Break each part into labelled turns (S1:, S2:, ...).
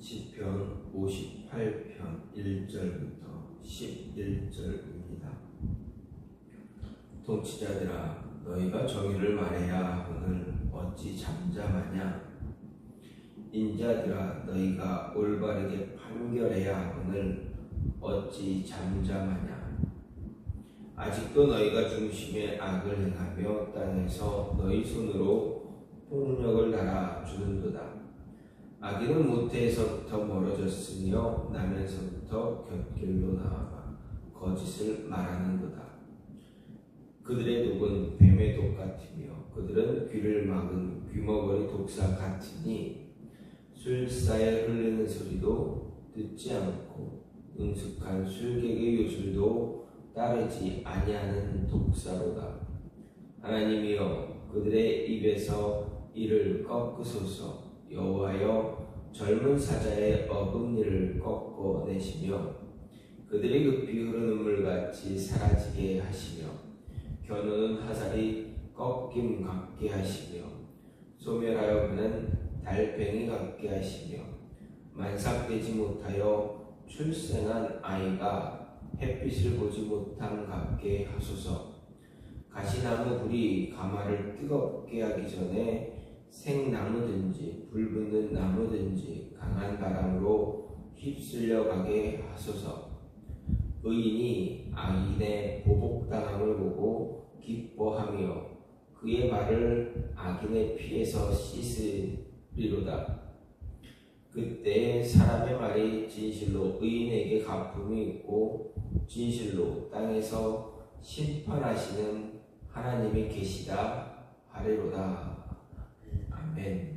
S1: 시편 58편 1절부터 11절입니다. 통치자들아, 너희가 정의를 말해야 하거늘 어찌 잠잠하냐? 인자들아, 너희가 올바르게 판결해야 하거늘 어찌 잠잠하냐? 아직도 너희가 중심에 악을 행하며 땅에서 너희 손으로 폭력을 달아주는도다. 악인은 모태에서부터 멀어졌으며 나면서부터 곁길로 나아가 거짓을 말하는도다. 그들의 독은 뱀의 독 같으며 그들은 귀를 막은 귀머거리 독사 같으니 술사에 흐르는 소리도 듣지 않고 능숙한 술객의 요술도 따르지 아니하는 독사로다. 하나님이여, 그들의 입에서 이를 꺾으소서. 여호와여, 젊은 사자의 어금니를 꺾어내시며 그들의 급히 흐르는 물같이 사라지게 하시며 겨누는 화살이 꺾임 같게 하시며 소멸하여 그는 달팽이 같게 하시며 만삭되지 못하여 출생한 아이가 햇빛을 보지 못함 같게 하소서. 가시나무 불이 가마를 뜨겁게 하기 전에 생나무든지 불붙는 나무든지 강한 바람으로 휩쓸려 가게 하소서. 의인이 악인의 보복당함을 보고 기뻐하며 그의 발을 악인의 피에서 씻으리로다. 그때 사람의 말이 진실로 의인에게 갚음이 있고 진실로 땅에서 심판하시는 하나님이 계시다 하리로다. 아멘.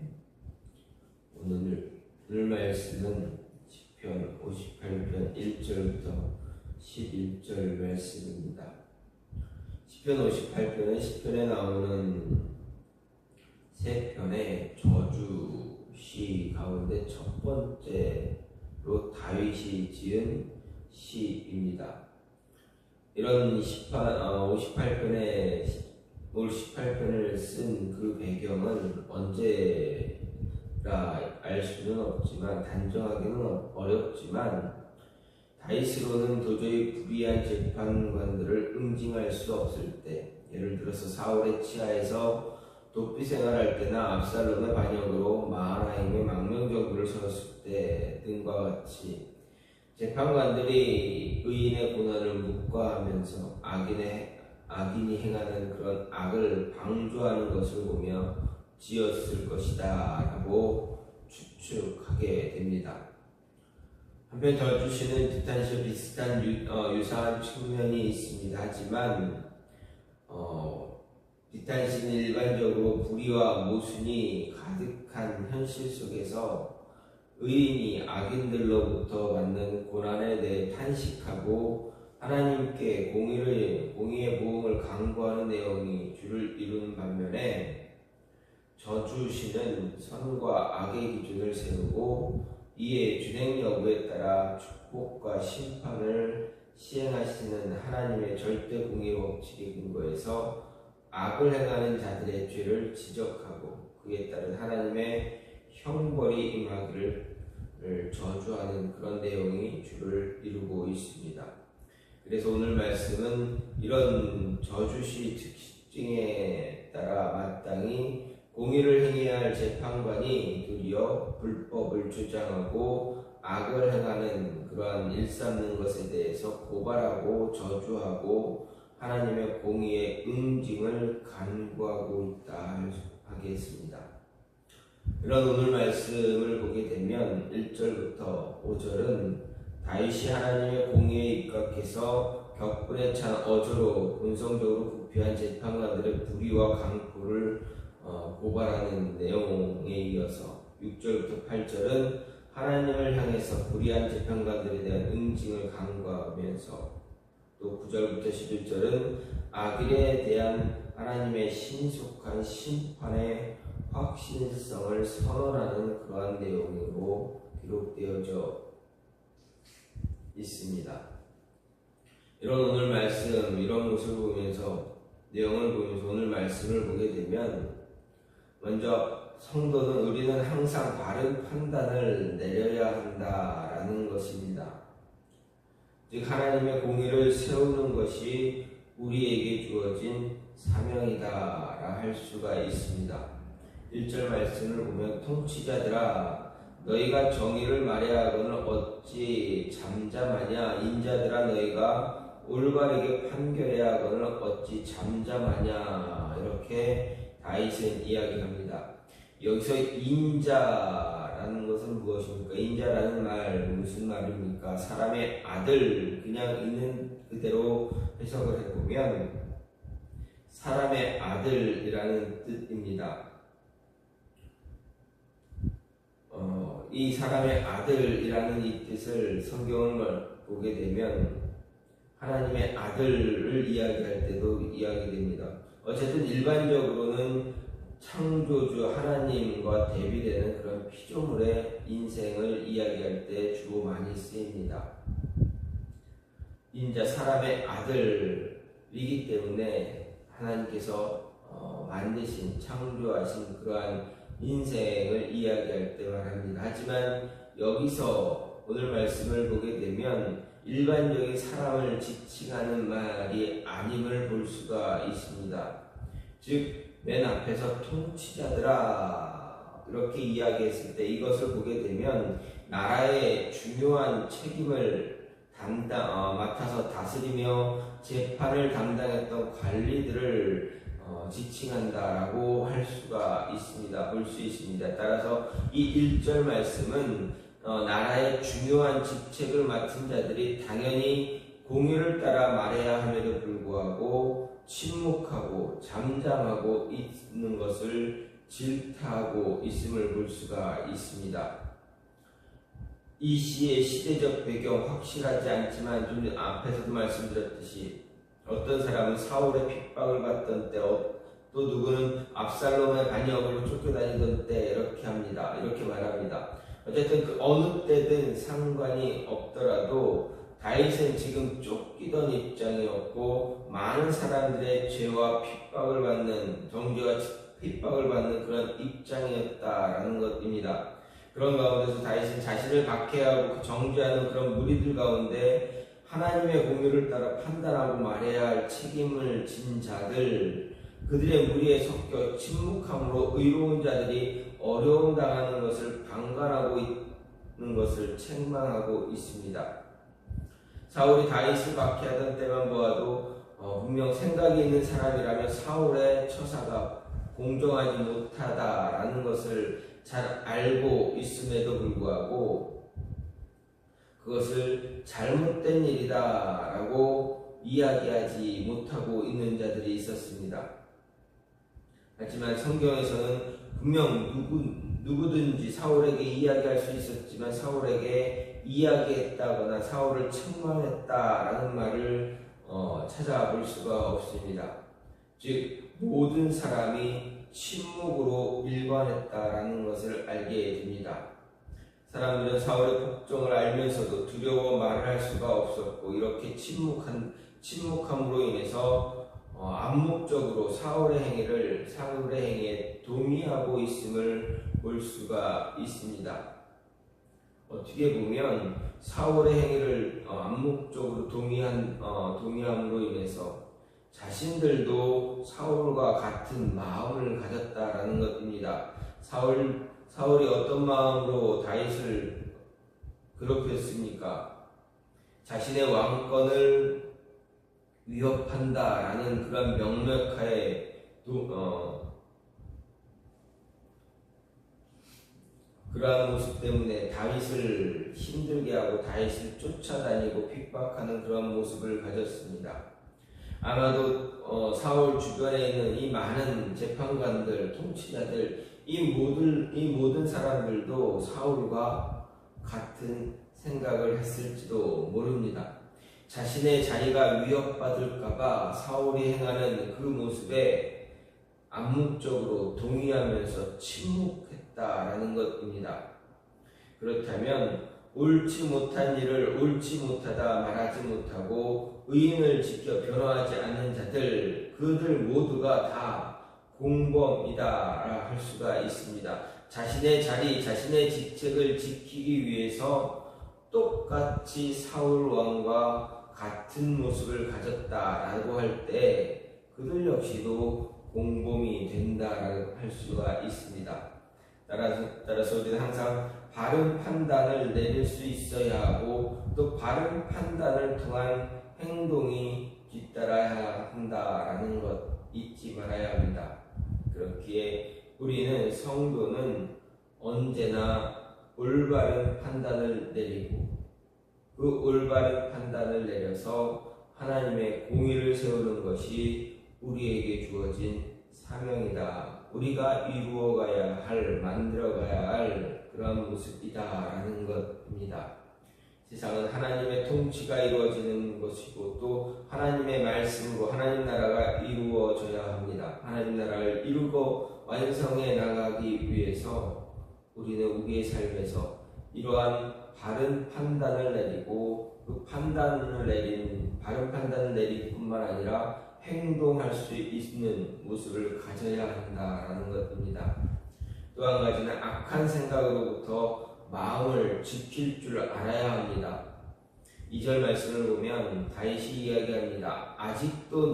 S1: 오늘 말씀은 시편 58편 1절부터 11절 말씀입니다. 시편 58편은 시편에 나오는 세 편의 저주시 가운데 첫 번째로 다윗이 지은 시입니다. 이런 58편을 쓴 그 배경은 언제라 알 수는 없지만, 단정하기는 어렵지만 다윗으로는 도저히 불의한 재판관들을 응징할 수 없을 때, 예를 들어서 사울의 치하에서 도피 생활할 때나 압살롬의 반역으로 마하나임의 망명정부를 세웠을 때 등과 같이 재판관들이 의인의 고난을 묵과하면서 악인이 행하는 그런 악을 방조하는 것을 보며 지었을 것이다 라고 추측하게 됩니다. 한편 저주시는 뒷단시와 비슷한 유사한 측면이 있습니다. 하지만 뒷단시는 일반적으로 불의와 모순이 가득한 현실 속에서 의인이 악인들로부터 받는 고난에 대해 탄식하고 하나님께 공의의 보응을 강구하는 내용이 주를 이루는 반면에, 저주시는 선과 악의 기준을 세우고 이에 준행 여부에 따라 축복과 심판을 시행하시는 하나님의 절대 공의 법칙에 근거해서 악을 행하는 자들의 죄를 지적하고 그에 따른 하나님의 형벌이 임하기를 저주하는 그런 내용이 주를 이루고 있습니다. 그래서 오늘 말씀은 이런 저주시 특징에 따라 마땅히 공의를 행해야 할 재판관이 도리어 불법을 주장하고 악을 행하는 그러한 일삼는 것에 대해서 고발하고 저주하고 하나님의 공의의 응징을 간구하고 있다 하겠습니다. 이런 오늘 말씀을 보게 되면 1절부터 5절은 다윗이 하나님의 공의에 입각해서 격분에 찬 어조로 본성적으로 부패한 재판관들의 불의와 강포를 고발하는 내용에 이어서 6절부터 8절은 하나님을 향해서 불의한 재판관들에 대한 응징을 간구하면서, 또 9절부터 11절은 악인에 대한 하나님의 신속한 심판의 확신성을 선언하는 그러한 내용으로 기록되어져 있습니다. 이런 오늘 말씀, 이런 모습을 보면서, 내용을 보면서 오늘 말씀을 보게 되면, 먼저 성도는 우리는 항상 바른 판단을 내려야 한다라는 것입니다. 즉 하나님의 공의를 세우는 것이 우리에게 주어진 사명이다라 할 수가 있습니다. 1절 말씀을 보면 통치자들아 너희가 정의를 말해야하거늘 어찌 잠잠하냐 인자들아 너희가 올바르게 판결해야 하거늘 어찌 잠잠하냐 이렇게 다윗은 이야기합니다. 여기서 인자라는 것은 무엇입니까? 인자라는 말 무슨 말입니까? 사람의 아들 그냥 있는 그대로 해석을 해보면 사람의 아들이라는 뜻입니다. 이 사람의 아들이라는 이 뜻을 성경을 보게 되면 하나님의 아들을 이야기할 때도 이야기됩니다. 어쨌든 일반적으로는 창조주 하나님과 대비되는 그런 피조물의 인생을 이야기할 때 주로 많이 쓰입니다. 인자 사람의 아들이기 때문에 하나님께서 만드신 창조하신 그러한 인생을 이야기할 때 말합니다. 하지만 여기서 오늘 말씀을 보게 되면 일반적인 사람을 지칭하는 말이 아님을 볼 수가 있습니다. 즉 맨 앞에서 통치자들아 이렇게 이야기했을 때 이것을 보게 되면 나라의 중요한 책임을 맡아서 다스리며 재판을 담당했던 관리들을 지칭한다라고 할 수가 있습니다. 볼 수 있습니다. 따라서 이 1절 말씀은 나라의 중요한 직책을 맡은 자들이 당연히 공의를 따라 말해야 함에도 불구하고 침묵하고 잠잠하고 있는 것을 질타하고 있음을 볼 수가 있습니다. 이 시의 시대적 배경 확실하지 않지만 좀 앞에서도 말씀드렸듯이 어떤 사람은 사울의 핍박을 받던 때 또 누구는 압살롬의 반역으로 쫓겨다니던 때 이렇게 합니다. 이렇게 말합니다. 어쨌든 그 어느 때든 상관이 없더라도 다윗은 지금 쫓기던 입장이었고 많은 사람들의 죄와 핍박을 받는 정죄와 핍박을 받는 그런 입장이었다라는 것입니다. 그런 가운데서 다윗은 자신을 박해하고 그 정죄하는 그런 무리들 가운데 하나님의 공의를 따라 판단하고 말해야 할 책임을 진 자들 그들의 무리에 섞여 침묵함으로 의로운 자들이 어려움 당하는 것을 방관하고 있는 것을 책망하고 있습니다. 사울이 다윗을 박해하던 때만 보아도 분명 생각이 있는 사람이라면 사울의 처사가 공정하지 못하다라는 것을 잘 알고 있음에도 불구하고 그것을 잘못된 일이다라고 이야기하지 못하고 있는 자들이 있었습니다. 하지만 성경에서는 분명 누구든지 사울에게 이야기할 수 있었지만 사울에게 이야기했다거나 사울을 책망했다라는 말을 찾아볼 수가 없습니다. 즉 모든 사람이 침묵으로 일관했다라는 것을 알게 됩니다. 사람들은 사울의 복종을 알면서도 두려워 말을 할 수가 없었고 이렇게 침묵함으로 인해서 암묵적으로 사울의 행위에 동의하고 있음을 볼 수가 있습니다. 어떻게 보면 사울의 행위를 암묵적으로 동의함으로 인해서 자신들도 사울과 같은 마음을 가졌다라는 것입니다. 사울이 어떤 마음으로 다윗을 괴롭혔습니까? 자신의 왕권을 위협한다라는 그런 명맥하에 그러한 모습 때문에 다윗을 힘들게 하고 다윗을 쫓아다니고 핍박하는 그런 모습을 가졌습니다. 아마도 사울 주변에 있는 이 많은 재판관들, 통치자들, 이 모든 사람들도 사울과 같은 생각을 했을지도 모릅니다. 자신의 자리가 위협받을까봐 사울이 행하는 그 모습에 암묵적으로 동의하면서 침묵했다라는 것입니다. 그렇다면 옳지 못한 일을 옳지 못하다 말하지 못하고 의인을 지켜 변호하지 않는 자들 그들 모두가 다 공범이다 할 수가 있습니다. 자신의 자리, 자신의 직책을 지키기 위해서 똑같이 사울 왕과 같은 모습을 가졌다라고 할 때 그들 역시도 공범이 된다라고 할 수가 있습니다. 따라서 우리는 항상 바른 판단을 내릴 수 있어야 하고 또 바른 판단을 통한 행동이 뒤따라야 한다라는 것 잊지 말아야 합니다. 그렇기에 우리는 성도는 언제나 올바른 판단을 내리고 그 올바른 판단을 내려서 하나님의 공의를 세우는 것이 우리에게 주어진 사명이다. 우리가 이루어가야 할, 만들어가야 할 그런 모습이다라는 것입니다. 세상은 하나님의 통치가 이루어지는 것이고 또 하나님의 말씀으로 하나님 나라가 이루어져야 합니다. 하나님 나라를 이루고 완성해 나가기 위해서 우리는 우리의 삶에서 이러한 바른 판단을 내리고 그 바른 판단을 내릴 뿐만 아니라 행동할 수 있는 모습을 가져야 한다라는 것입니다. 또 한 가지는 악한 생각으로부터 마음을 지킬 줄 알아야 합니다. 2절 말씀을 보면 다윗이 이야기합니다. 아직도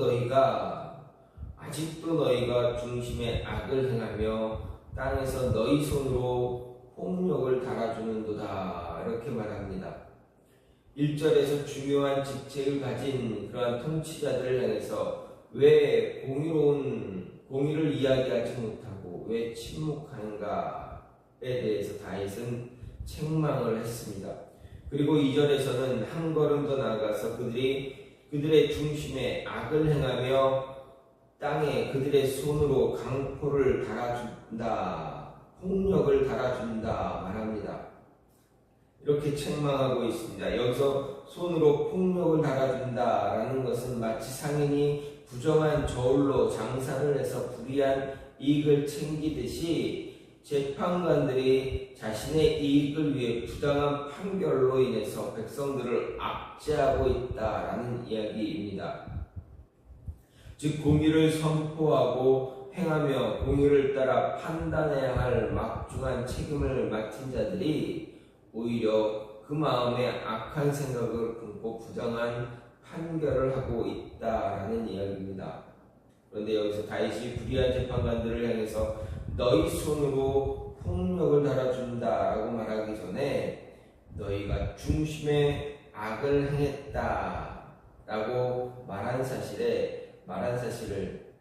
S1: 너희가 중심에 악을 행하며 땅에서 너희 손으로 폭력을 달아주는도다 이렇게 말합니다. 1절에서 중요한 직책을 가진 그러한 통치자들을 향해서 왜 공의를 이야기하지 못하고 왜 침묵하는가에 대해서 다윗은 책망을 했습니다. 그리고 2절에서는 한 걸음 더 나아가서 그들의 중심에 악을 행하며 땅에 그들의 손으로 강포를 달아준다, 폭력을 달아준다 말합니다. 이렇게 책망하고 있습니다. 여기서 손으로 폭력을 달아준다라는 것은 마치 상인이 부정한 저울로 장사를 해서 불이한 이익을 챙기듯이 재판관들이 자신의 이익을 위해 부당한 판결로 인해서 백성들을 압제하고 있다라는 이야기입니다. 즉 공의를 선포하고 행하며 공의를 따라 판단해야 할 막중한 책임을 맡은 자들이 오히려 그 마음에 악한 생각을 품고 부당한 판결을 하고 있다라는 이야기입니다. 그런데 여기서 다윗이 불의한 재판관들을 향해서 너희 손으로 폭력을 달아준다라고 말하기 전에 너희가 중심에 악을 행했다라고 말한 사실을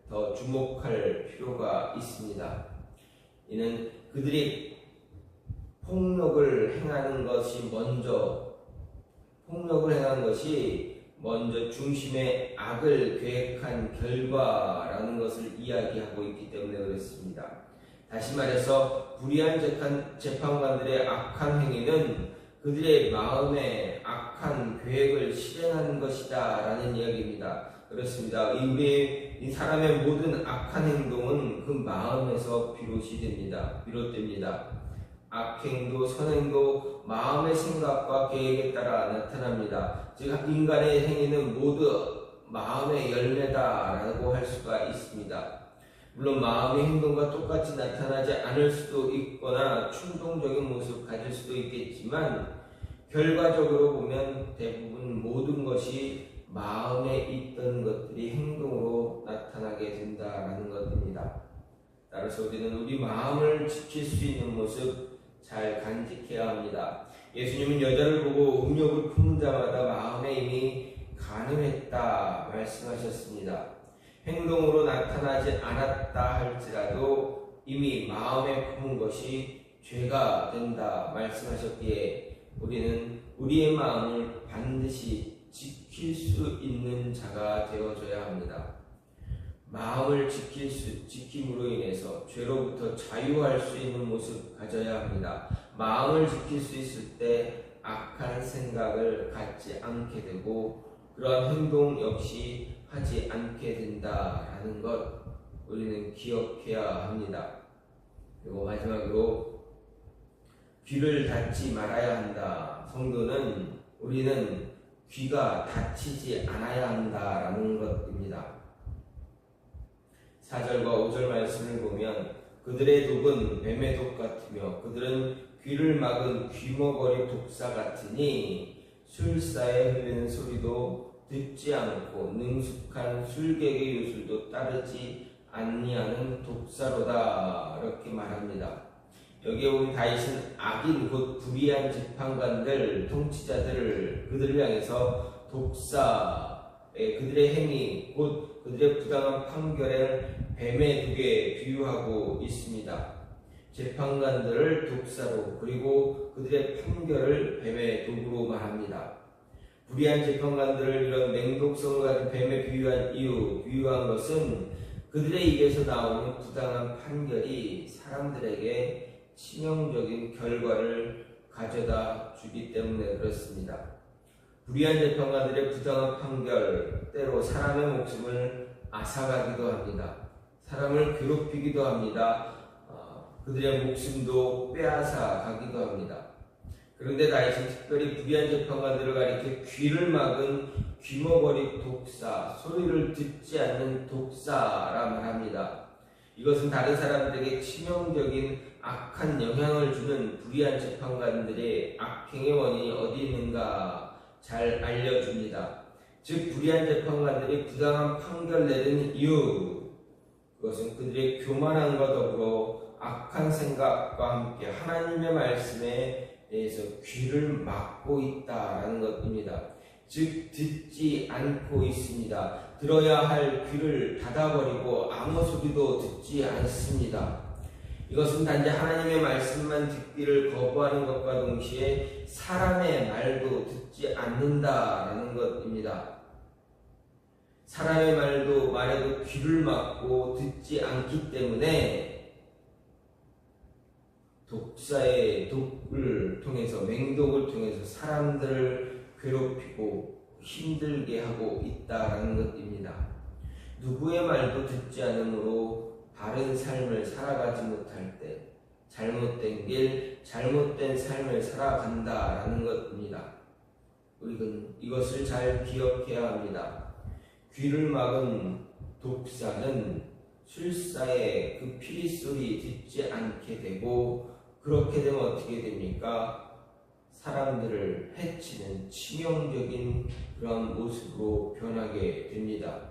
S1: 더 주목할 필요가 있습니다. 이는 그들이 폭력을 행한 것이 먼저 중심에 악을 계획한 결과라는 것을 이야기하고 있기 때문에 그렇습니다. 다시 말해서 불의한 재판관들의 악한 행위는 그들의 마음에 악한 계획을 실행한 것이다 라는 이야기입니다. 그렇습니다. 이 사람의 모든 악한 행동은 그 마음에서 비롯됩니다. 악행도 선행도 마음의 생각과 계획에 따라 나타납니다. 즉 인간의 행위는 모두 마음의 열매다라고 할 수가 있습니다. 물론 마음의 행동과 똑같이 나타나지 않을 수도 있거나 충동적인 모습을 가질 수도 있겠지만 결과적으로 보면 대부분 모든 것이 마음에 있던 것들이 행동으로 나타나게 된다라는 것입니다. 따라서 우리는 우리 마음을 지킬 수 있는 모습 잘 간직해야 합니다. 예수님은 여자를 보고 음욕을 품는 자마다 마음에 이미 간음했다 말씀하셨습니다. 행동으로 나타나지 않았다 할지라도 이미 마음에 품은 것이 죄가 된다 말씀하셨기에 우리는 우리의 마음을 반드시 지킬 수 있는 자가 되어줘야 합니다. 마음을 지킴으로 인해서 죄로부터 자유할 수 있는 모습 가져야 합니다. 마음을 지킬 수 있을 때 악한 생각을 갖지 않게 되고 그러한 행동 역시 하지 않게 된다라는 것 우리는 기억해야 합니다. 그리고 마지막으로 귀를 닫지 말아야 한다. 성도는 우리는 귀가 닫히지 않아야 한다라는 것입니다. 4절과 5절 말씀을 보면 그들의 독은 뱀의 독 같으며 그들은 귀를 막은 귀머거리 독사 같으니 술사에 흘리는 소리도 듣지 않고 능숙한 술객의 요술도 따르지 아니하는 독사로다. 이렇게 말합니다. 여기에 보면 다윗은 악인 곧 불의한 재판관들, 통치자들 그들을 향해서 그들의 행위 곧 그들의 부당한 판결을 뱀의 독에 비유하고 있습니다. 재판관들을 독사로 그리고 그들의 판결을 뱀의 독으로 말합니다. 불의한 재판관들을 이런 맹독성을 가진 뱀에 비유한 것은 그들의 입에서 나오는 부당한 판결이 사람들에게 치명적인 결과를 가져다 주기 때문에 그렇습니다. 불의한 재판관들의 부당한 판결 때로 사람의 목숨을 앗아가기도 합니다. 사람을 괴롭히기도 합니다. 그들의 목숨도 빼앗아 가기도 합니다. 그런데 다윗은 특별히 불의한 재판관들을 가리켜 귀를 막은 귀머거리 독사, 소리를 듣지 않는 독사라 말합니다. 이것은 다른 사람들에게 치명적인 악한 영향을 주는 불의한 재판관들의 악행의 원인이 어디 있는가 잘 알려줍니다. 즉 불의한 재판관들이 부당한 판결 내리는 이유, 그것은 그들의 교만함과 더불어 악한 생각과 함께 하나님의 말씀에 대해서 귀를 막고 있다라는 것입니다. 즉 듣지 않고 있습니다. 들어야 할 귀를 닫아버리고 아무 소리도 듣지 않습니다. 이것은 단지 하나님의 말씀만 듣기를 거부하는 것과 동시에 사람의 말도 듣지 않는다라는 것입니다. 사람의 말에도 귀를 막고 듣지 않기 때문에 독사의 독을 통해서, 맹독을 통해서 사람들을 괴롭히고 힘들게 하고 있다라는 것입니다. 누구의 말도 듣지 않으므로 바른 삶을 살아가지 못할 때 잘못된 길, 잘못된 삶을 살아간다라는 것입니다. 우리는 이것을 잘 기억해야 합니다. 귀를 막은 독사는 술사의 그 피리 소리 듣지 않게 되고, 그렇게 되면 어떻게 됩니까? 사람들을 해치는 치명적인 그런 모습으로 변하게 됩니다.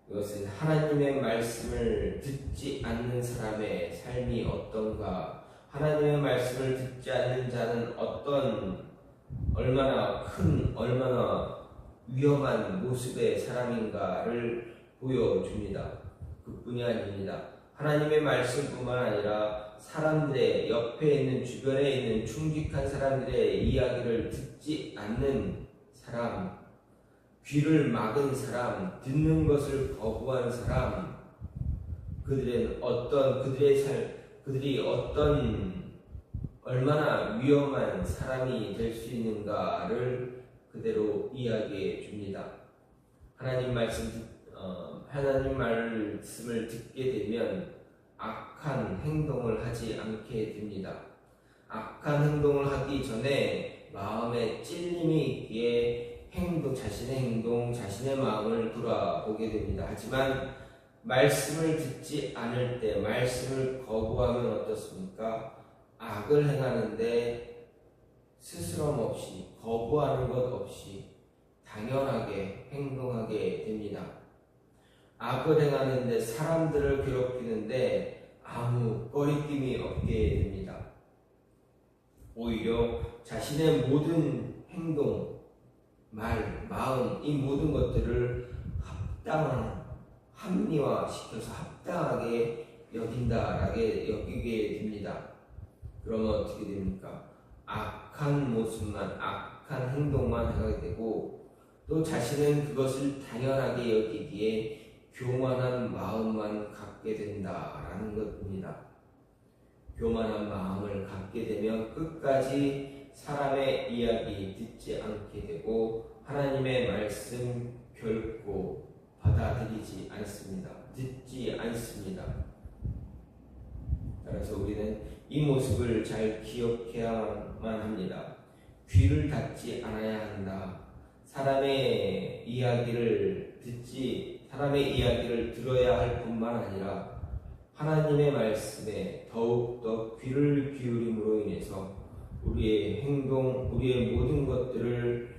S1: 이것은 하나님의 말씀을 듣지 않는 사람의 삶이 어떤가, 하나님의 말씀을 듣지 않는 자는 얼마나 위험한 모습의 사람인가를 보여줍니다. 그뿐이 아닙니다. 하나님의 말씀뿐만 아니라 사람들의 옆에 있는, 주변에 있는 충직한 사람들의 이야기를 듣지 않는 사람, 귀를 막은 사람, 듣는 것을 거부한 사람, 그들이 얼마나 위험한 사람이 될 수 있는가를 그대로 이야기해 줍니다. 하나님 말씀을 듣게 되면 악한 행동을 하지 않게 됩니다. 악한 행동을 하기 전에 마음에 찔림이 있기에 자신의 행동, 자신의 마음을 돌아보게 됩니다. 하지만 말씀을 듣지 않을 때, 말씀을 거부하면 어떻습니까? 악을 행하는데 스스럼 없이, 거부하는 것 없이 당연하게 행동하게 됩니다. 악을 행하는데, 사람들을 괴롭히는데 아무 꺼리낌이 없게 됩니다. 오히려 자신의 모든 행동, 말, 마음, 이 모든 것들을 합리화시켜서 합당하게 여기게 됩니다. 그러면 어떻게 됩니까? 악한 모습만, 악한 행동만 하게 되고, 또 자신은 그것을 당연하게 여기기에 교만한 마음만 갖게 된다라는 것입니다. 교만한 마음을 갖게 되면 끝까지 사람의 이야기 듣지 않게 되고, 하나님의 말씀 결코 받아들이지 않습니다. 듣지 않습니다. 따라서 우리는 이 모습을 잘 기억해야만 합니다. 귀를 닫지 않아야 한다. 사람의 이야기를 사람의 이야기를 들어야 할 뿐만 아니라 하나님의 말씀에 더욱더 귀를 기울임으로 인해서 우리의 행동, 우리의 모든 것들을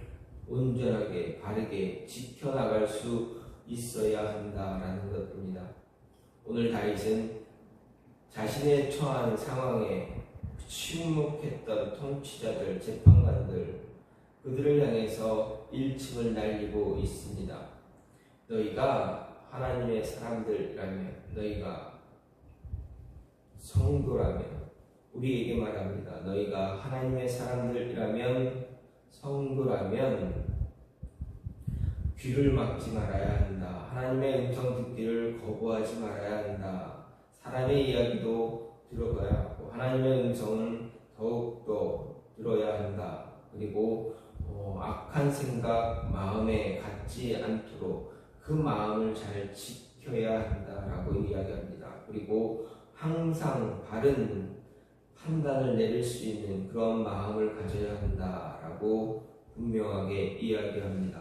S1: 온전하게 바르게 지켜나갈 수 있어야 한다라는 것입니다. 오늘 다윗은 자신의 처한 상황에 침묵했던 통치자들, 재판관들, 그들을 향해서 일침을 날리고 있습니다. 너희가 하나님의 사람들이라면, 너희가 성도라면, 우리에게 말합니다. 너희가 하나님의 사람들이라면, 성도라면 귀를 막지 말아야 한다. 하나님의 음성 듣기를 거부하지 말아야 한다. 사람의 이야기도 들어가야 하고 하나님의 음성은 더욱더 들어야 한다. 그리고 악한 생각 마음에 갖지 않도록 그 마음을 잘 지켜야 한다라고 이야기합니다. 그리고 항상 바른 판단을 내릴 수 있는 그런 마음을 가져야 한다라고 분명하게 이야기합니다.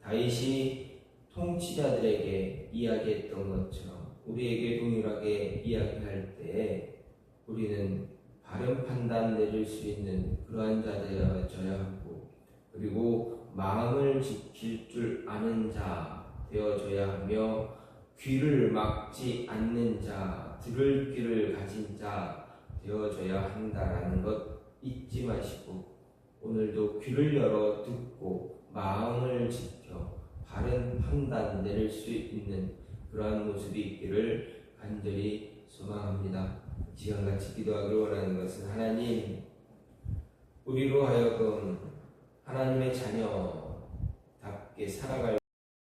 S1: 다윗이 통치자들에게 이야기했던 것처럼 우리에게 동일하게 이야기할 때 우리는 바른 판단 내릴 수 있는 그러한 자 되어져야 하고, 그리고 마음을 지킬 줄 아는 자 되어져야 하며, 귀를 막지 않는 자, 들을 귀를 가진 자 되어져야 한다라는 것 잊지 마시고, 오늘도 귀를 열어 듣고 마음을 지켜 바른 판단 내릴 수 있는 그러한 모습이 있기를 간절히 소망합니다. 지금같이 기도하기를 원하는 것은, 하나님, 우리로 하여금 하나님의 자녀답게 살아갈